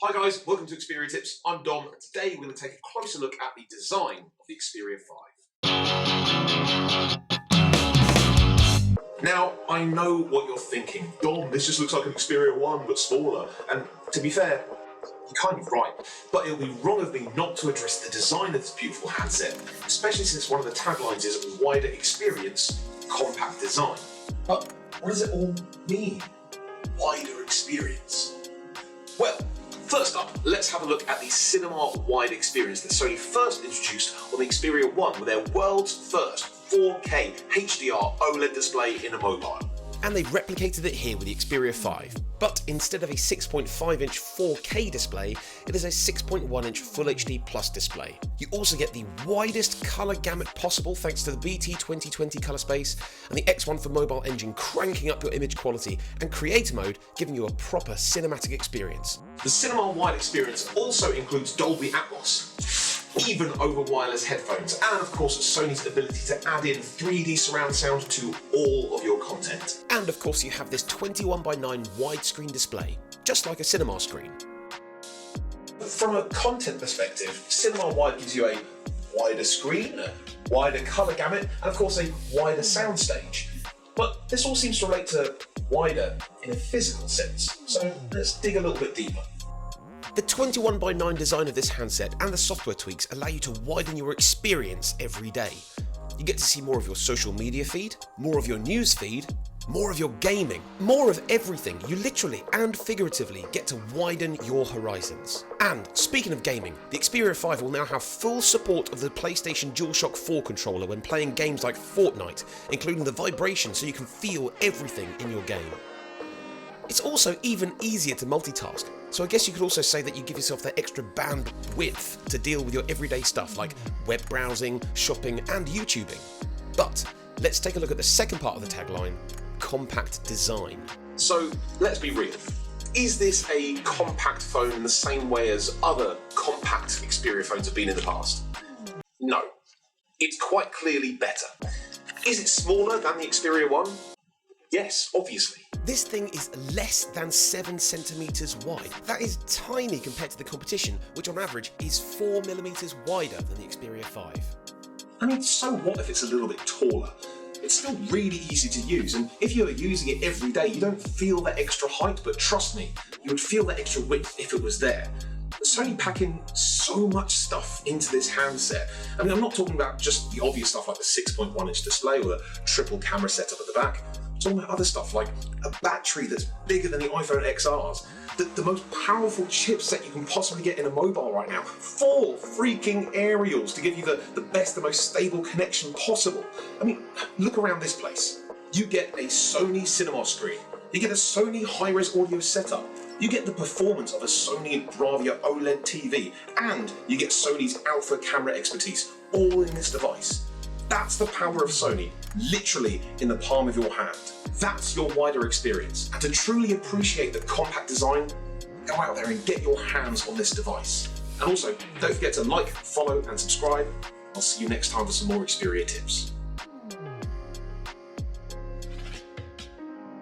Hi guys, welcome to Xperia Tips. I'm Dom, and today we're going to take a closer look at the design of the Xperia 5. Now, I know what you're thinking. Dom, this just looks like an Xperia 1 but smaller. And to be fair, you're kind of right. But it'll be wrong of me not to address the design of this beautiful handset, especially since one of the taglines is wider experience, compact design. But what does it all mean? Wider experience? Well, first up, let's have a look at the cinema wide experience that Sony first introduced on the Xperia 1 with their world's first 4K HDR OLED display in a mobile. And they've replicated it here with the Xperia 5, but instead of a 6.5-inch 4K display, it is a 6.1-inch Full HD Plus display. You also get the widest colour gamut possible thanks to the BT 2020 colour space and the X1 for Mobile engine cranking up your image quality, and Creator Mode giving you a proper cinematic experience. The cinema wide experience also includes Dolby Atmos, even over wireless headphones, and of course Sony's ability to add in 3D surround sound to all of your content. And of course you have this 21:9 widescreen display, just like a cinema screen. From a content perspective, cinema wide gives you a wider screen, a wider colour gamut, and of course a wider soundstage. But this all seems to relate to wider in a physical sense, so let's dig a little bit deeper. The 21:9 design of this handset and the software tweaks allow you to widen your experience every day. You get to see more of your social media feed, more of your news feed, more of your gaming, more of everything. You literally and figuratively get to widen your horizons. And speaking of gaming, the Xperia 5 will now have full support of the PlayStation DualShock 4 controller when playing games like Fortnite, including the vibration so you can feel everything in your game. It's also even easier to multitask, so I guess you could also say that you give yourself that extra bandwidth to deal with your everyday stuff like web browsing, shopping and YouTubing. But let's take a look at the second part of the tagline, compact design. So let's be real. Is this a compact phone in the same way as other compact Xperia phones have been in the past? No. It's quite clearly better. Is it smaller than the Xperia 1? Yes, obviously. This thing is less than 7 centimeters wide. That is tiny compared to the competition, which on average is 4 millimeters wider than the Xperia 5. I mean, so what if it's a little bit taller? It's still really easy to use, and if you're using it every day, you don't feel that extra height, but trust me, you would feel that extra width if it was there. Sony packing so much stuff into this handset. I mean, I'm not talking about just the obvious stuff like the 6.1-inch display or the triple camera setup at the back. I'm talking about other stuff like a battery that's bigger than the iPhone XRs, the most powerful chipset you can possibly get in a mobile right now, 4 freaking aerials to give you the best and most stable connection possible. I mean, look around this place. You get a Sony cinema screen, you get a Sony high-res audio setup, you get the performance of a Sony Bravia OLED TV, and you get Sony's alpha camera expertise, all in this device. That's the power of Sony, literally in the palm of your hand. That's your wider experience. And to truly appreciate the compact design, go out there and get your hands on this device. And also, don't forget to like, follow, and subscribe. I'll see you next time for some more Xperia tips.